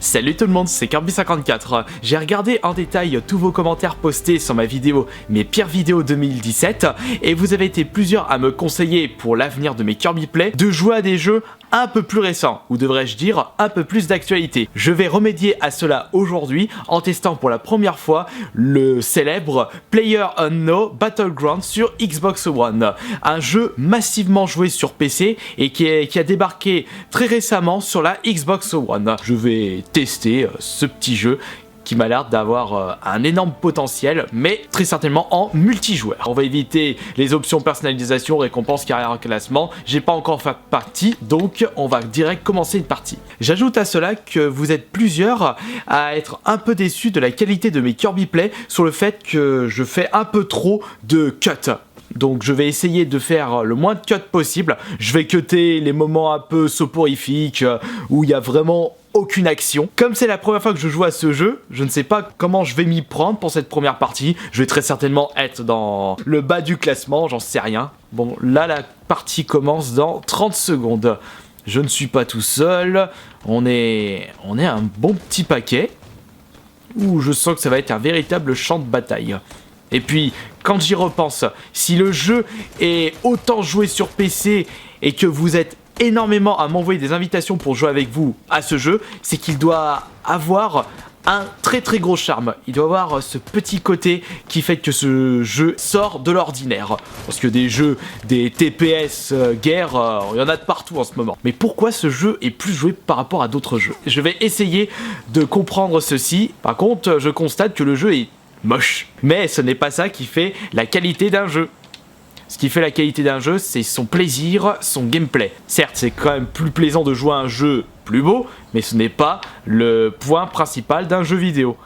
Salut tout le monde, c'est Kirby54. J'ai regardé en détail tous vos commentaires postés sur ma vidéo Mes pires vidéos 2017 et vous avez été plusieurs à me conseiller pour l'avenir de mes Kirby Play de jouer à des jeux un peu plus récents, ou devrais-je dire un peu plus d'actualité. Je vais remédier à cela aujourd'hui en testant pour la première fois le célèbre PlayerUnknown's Battlegrounds sur Xbox One, un jeu massivement joué sur PC et qui a débarqué très récemment sur la Xbox One. Je vais tester ce petit jeu qui m'a l'air d'avoir un énorme potentiel, mais très certainement en multijoueur. On va éviter les options personnalisation, récompense, carrière, classement. J'ai pas encore fait partie, donc on va direct commencer une partie. J'ajoute à cela que vous êtes plusieurs à être un peu déçus de la qualité de mes Kirby Play sur le fait que je fais un peu trop de cuts. Donc je vais essayer de faire le moins de cuts possible. Je vais cutter les moments un peu soporifiques où il y a vraiment aucune action. Comme c'est la première fois que je joue à ce jeu, je ne sais pas comment je vais m'y prendre pour cette première partie. Je vais très certainement être dans le bas du classement, j'en sais rien. Bon, là la partie commence dans 30 secondes. Je ne suis pas tout seul. On est un bon petit paquet. Ouh, je sens que ça va être un véritable champ de bataille. Et puis, quand j'y repense, si le jeu est autant joué sur PC et que vous êtes énormément à m'envoyer des invitations pour jouer avec vous à ce jeu, c'est qu'il doit avoir un très très gros charme. Il doit avoir ce petit côté qui fait que ce jeu sort de l'ordinaire. Parce que des jeux, des TPS guerre, il y en a de partout en ce moment. Mais pourquoi ce jeu est plus joué par rapport à d'autres jeux? Je vais essayer de comprendre ceci. Par contre, je constate que le jeu est moche. Mais ce n'est pas ça qui fait la qualité d'un jeu. Ce qui fait la qualité d'un jeu, c'est son plaisir, son gameplay. Certes, c'est quand même plus plaisant de jouer à un jeu plus beau, mais ce n'est pas le point principal d'un jeu vidéo.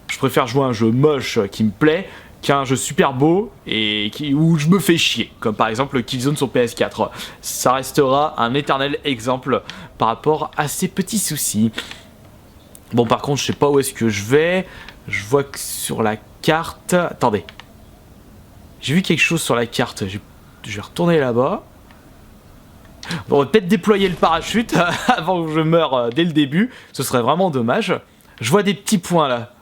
Je préfère jouer à un jeu moche qui me plaît qu'un jeu super beau et où je me fais chier, comme par exemple Killzone sur PS4. Ça restera un éternel exemple par rapport à ces petits soucis. Bon, par contre, je sais pas où est-ce que je vais. Je vois que sur la carte... Attendez. J'ai vu quelque chose sur la carte. Je vais retourner là-bas. On va peut-être déployer le parachute avant que je meure dès le début. Ce serait vraiment dommage. Je vois des petits points là.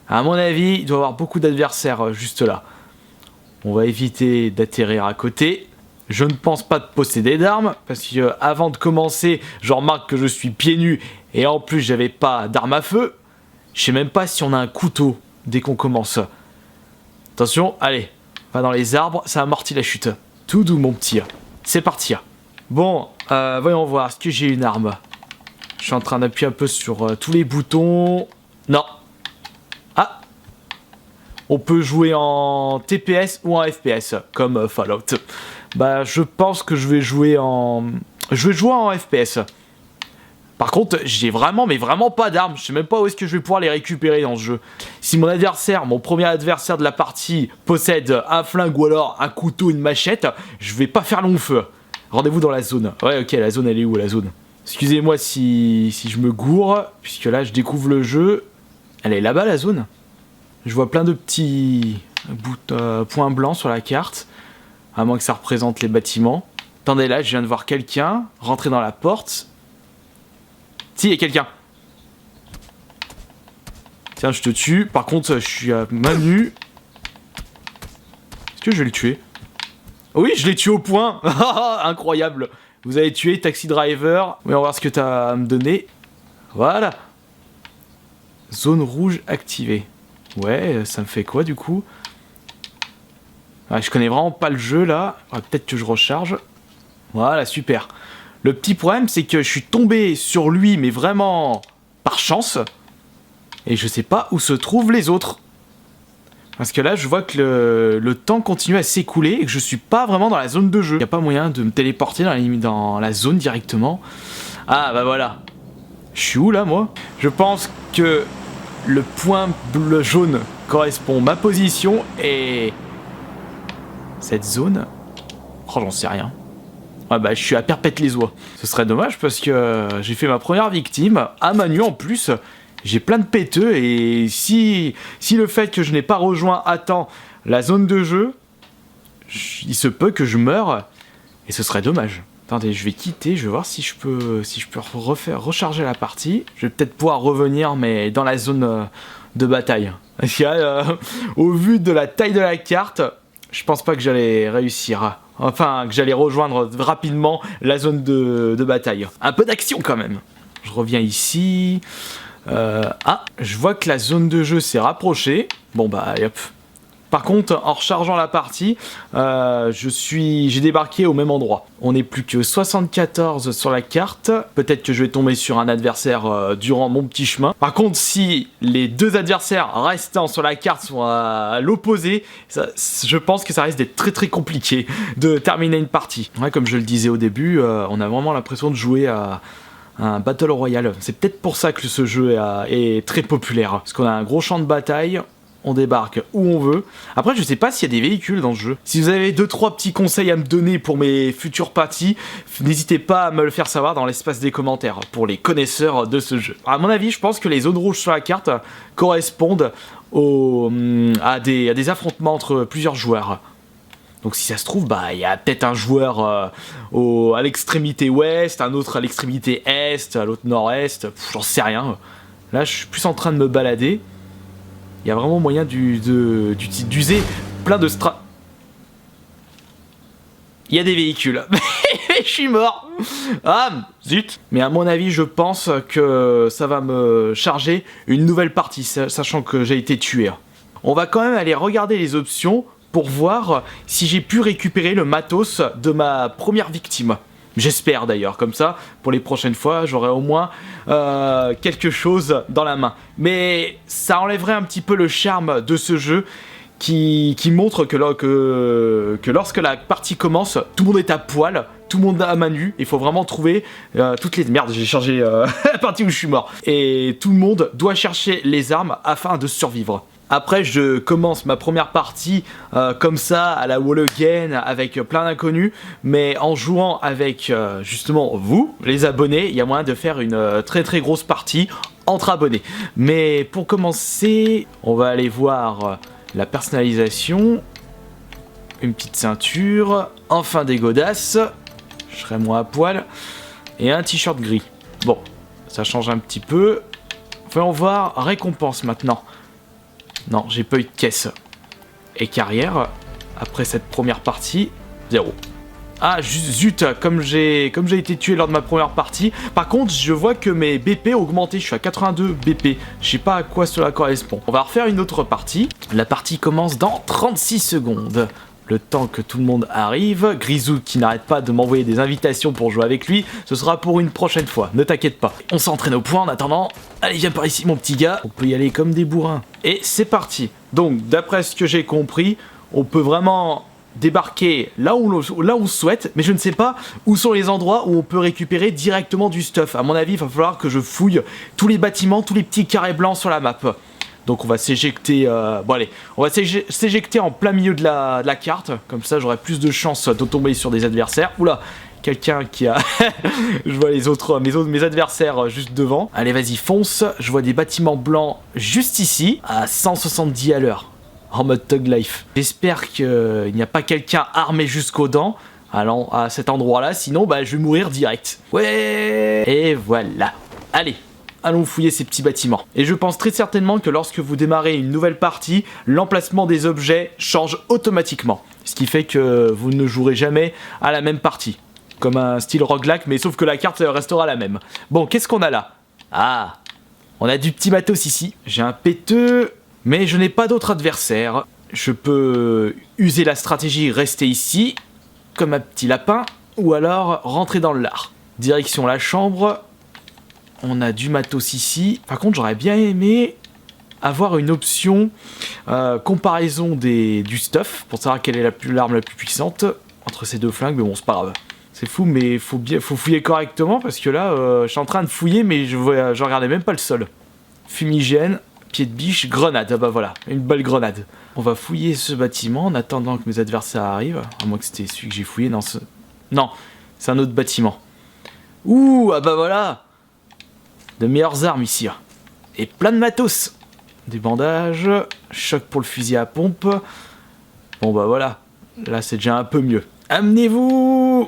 À mon avis, il doit y avoir beaucoup d'adversaires juste là. On va éviter d'atterrir à côté. Je ne pense pas de posséder d'armes. Parce que avant de commencer, je remarque que je suis pieds nus. Et en plus, j'avais pas d'arme à feu. Je sais même pas si on a un couteau dès qu'on commence. Attention, allez. Va dans les arbres, ça amortit la chute. Tout doux mon petit. C'est parti. Bon, voyons voir, est-ce que j'ai une arme? Je suis en train d'appuyer un peu sur tous les boutons. Non. Ah. On peut jouer en TPS ou en FPS, comme Fallout. Bah, je pense que je vais jouer en... Je vais jouer en FPS. Par contre, j'ai vraiment, mais vraiment pas d'armes. Je sais même pas où est-ce que je vais pouvoir les récupérer dans ce jeu. Si mon adversaire, mon premier adversaire de la partie, possède un flingue ou alors un couteau, une machette, je vais pas faire long feu. Rendez-vous dans la zone. Ouais, ok, la zone, elle est où, la zone? Excusez-moi si je me gourre, puisque là, je découvre le jeu. Elle est là-bas, la zone. Je vois plein de petits points blancs sur la carte, à moins que ça représente les bâtiments. Attendez, là, je viens de voir quelqu'un rentrer dans la porte. Si, il y a quelqu'un. Tiens, je te tue. Par contre, je suis à main nue. Est-ce que je vais le tuer? Oui, je l'ai tué au point. Incroyable. Vous avez tué Taxi Driver. Oui, on va voir ce que tu as à me donner. Voilà. Zone rouge activée. Ouais, ça me fait quoi du coup? Je connais vraiment pas le jeu là. Peut-être que je recharge. Voilà, super. Le petit problème, c'est que je suis tombé sur lui, mais vraiment par chance. Et je sais pas où se trouvent les autres. Parce que là, je vois que le temps continue à s'écouler et que je suis pas vraiment dans la zone de jeu. Il n'y a pas moyen de me téléporter dans la zone directement. Ah, bah voilà. Je suis où là, moi? Je pense que le point bleu jaune correspond à ma position et... Cette zone... Oh, j'en sais rien. Ah bah je suis à Perpète-les-Oies. Ce serait dommage parce que j'ai fait ma première victime, à Manu en plus. J'ai plein de péteux et si le fait que je n'ai pas rejoint à temps la zone de jeu, il se peut que je meure et ce serait dommage. Attendez, je vais quitter, je vais voir si je peux recharger la partie. Je vais peut-être pouvoir revenir, mais dans la zone de bataille. Parce que, au vu de la taille de la carte, je pense pas que j'allais réussir. Enfin, que j'allais rejoindre rapidement la zone de bataille. Un peu d'action quand même. Je reviens ici. Ah, je vois que la zone de jeu s'est rapprochée. Bon bah, hop. Par contre, en rechargeant la partie, j'ai débarqué au même endroit. On n'est plus que 74 sur la carte. Peut-être que je vais tomber sur un adversaire durant mon petit chemin. Par contre, si les deux adversaires restants sur la carte sont à l'opposé, je pense que ça risque d'être très très compliqué de terminer une partie. Ouais, comme je le disais au début, on a vraiment l'impression de jouer à un Battle Royale. C'est peut-être pour ça que ce jeu est très populaire. Parce qu'on a un gros champ de bataille. On débarque où on veut. Après, je sais pas s'il y a des véhicules dans ce jeu. Si vous avez 2-3 petits conseils à me donner pour mes futures parties, n'hésitez pas à me le faire savoir dans l'espace des commentaires, pour les connaisseurs de ce jeu. À mon avis, je pense que les zones rouges sur la carte correspondent à des affrontements entre plusieurs joueurs. Donc si ça se trouve, bah il y a peut-être un joueur à l'extrémité ouest, un autre à l'extrémité est, à l'autre nord-est, j'en sais rien. Là, je suis plus en train de me balader. Il y a vraiment moyen d'user plein de Il y a des véhicules. Je suis mort. Ah, zut. Mais à mon avis, je pense que ça va me charger une nouvelle partie, sachant que j'ai été tué. On va quand même aller regarder les options pour voir si j'ai pu récupérer le matos de ma première victime. J'espère d'ailleurs, comme ça, pour les prochaines fois, j'aurai au moins quelque chose dans la main. Mais ça enlèverait un petit peu le charme de ce jeu qui montre que lorsque la partie commence, tout le monde est à poil, tout le monde à main nue. Il faut vraiment trouver toutes les... Merde, j'ai chargé la partie où je suis mort. Et tout le monde doit chercher les armes afin de survivre. Après, je commence ma première partie comme ça, à la wall again, avec plein d'inconnus, mais en jouant avec justement vous, les abonnés, il y a moyen de faire une très très grosse partie entre abonnés. Mais pour commencer, on va aller voir la personnalisation, une petite ceinture, enfin des godasses, je serai moins à poil, et un t-shirt gris. Bon, ça change un petit peu. Voyons voir, récompense maintenant. Non, j'ai pas eu de caisse. Et carrière, après cette première partie, 0. Ah, zut, comme j'ai été tué lors de ma première partie. Par contre, je vois que mes BP ont augmenté, je suis à 82 BP. Je sais pas à quoi cela correspond. On va refaire une autre partie. La partie commence dans 36 secondes. Le temps que tout le monde arrive, Grisou qui n'arrête pas de m'envoyer des invitations pour jouer avec lui, ce sera pour une prochaine fois, ne t'inquiète pas. On s'entraîne au point en attendant. Allez, viens par ici mon petit gars, on peut y aller comme des bourrins. Et c'est parti. Donc, d'après ce que j'ai compris, on peut vraiment débarquer là où on souhaite, mais je ne sais pas où sont les endroits où on peut récupérer directement du stuff. À mon avis, il va falloir que je fouille tous les bâtiments, tous les petits carrés blancs sur la map. Donc on va s'éjecter, bon allez, on va s'éjecter en plein milieu de la carte, comme ça j'aurai plus de chances de tomber sur des adversaires. Oula, quelqu'un qui a... je vois mes adversaires juste devant. Allez vas-y fonce, je vois des bâtiments blancs juste ici, à 170 à l'heure, en mode Thug Life. J'espère qu'il n'y a pas quelqu'un armé jusqu'aux dents à cet endroit-là, sinon bah je vais mourir direct. Ouais. Et voilà, allez. Allons fouiller ces petits bâtiments. Et je pense très certainement que lorsque vous démarrez une nouvelle partie, l'emplacement des objets change automatiquement. Ce qui fait que vous ne jouerez jamais à la même partie. Comme un style roguelike, mais sauf que la carte restera la même. Bon, qu'est-ce qu'on a là? Ah, on a du petit matos ici. J'ai un péteux, mais je n'ai pas d'autre adversaire. Je peux user la stratégie rester ici, comme un petit lapin, ou alors rentrer dans le lard. Direction la chambre. On a du matos ici. Par contre, j'aurais bien aimé avoir une option comparaison du stuff pour savoir quelle est l'arme la plus puissante entre ces deux flingues. Mais bon, c'est pas grave. C'est fou, mais faut fouiller correctement parce que là, je suis en train de fouiller, mais je regardais même pas le sol. Fumigène, pied de biche, grenade. Ah bah voilà, une belle grenade. On va fouiller ce bâtiment en attendant que mes adversaires arrivent. À moins que c'était celui que j'ai fouillé. Non, c'est un autre bâtiment. Ouh, ah bah voilà. De meilleures armes ici. Et plein de matos. Des bandages. Choc pour le fusil à pompe. Bon bah voilà. Là c'est déjà un peu mieux. Amenez-vous.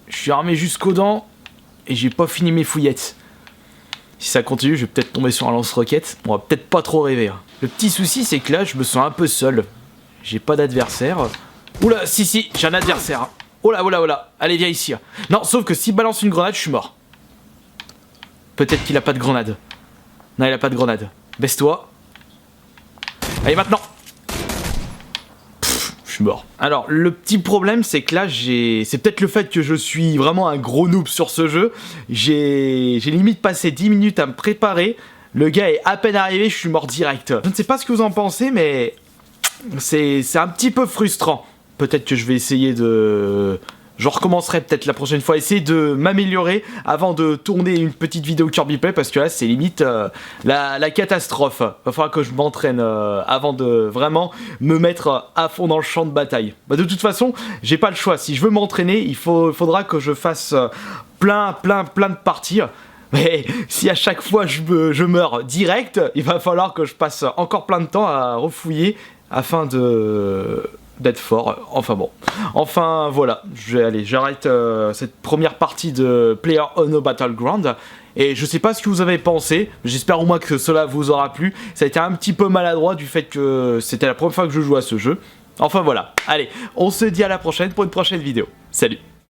Je suis armé jusqu'aux dents et j'ai pas fini mes fouillettes. Si ça continue, je vais peut-être tomber sur un lance-roquette. On va peut-être pas trop rêver. Hein. Le petit souci, c'est que là, je me sens un peu seul. J'ai pas d'adversaire. Oula, si, j'ai un adversaire. Oh là. Allez, viens ici. Non, sauf que s'il balance une grenade, je suis mort. Peut-être qu'il a pas de grenade. Non, il a pas de grenade. Baisse-toi. Allez, maintenant. Je suis mort. Alors, le petit problème, c'est que là, c'est peut-être le fait que je suis vraiment un gros noob sur ce jeu. J'ai limite passé 10 minutes à me préparer. Le gars est à peine arrivé, je suis mort direct. Je ne sais pas ce que vous en pensez, mais c'est un petit peu frustrant. Peut-être que je vais essayer de... Je recommencerai peut-être la prochaine fois, essayer de m'améliorer avant de tourner une petite vidéo Kirby Play, parce que là c'est limite la catastrophe. Va falloir que je m'entraîne avant de vraiment me mettre à fond dans le champ de bataille. Bah, de toute façon, j'ai pas le choix. Si je veux m'entraîner, il faudra que je fasse plein de parties. Mais si à chaque fois je meurs direct, il va falloir que je passe encore plein de temps à refouiller afin d'être fort. Enfin bon. Enfin voilà. J'arrête cette première partie de PlayerUnknown's Battleground. Et je sais pas ce que vous avez pensé. J'espère au moins que cela vous aura plu. Ça a été un petit peu maladroit du fait que c'était la première fois que je joue à ce jeu. Enfin voilà. Allez, on se dit à la prochaine pour une prochaine vidéo. Salut.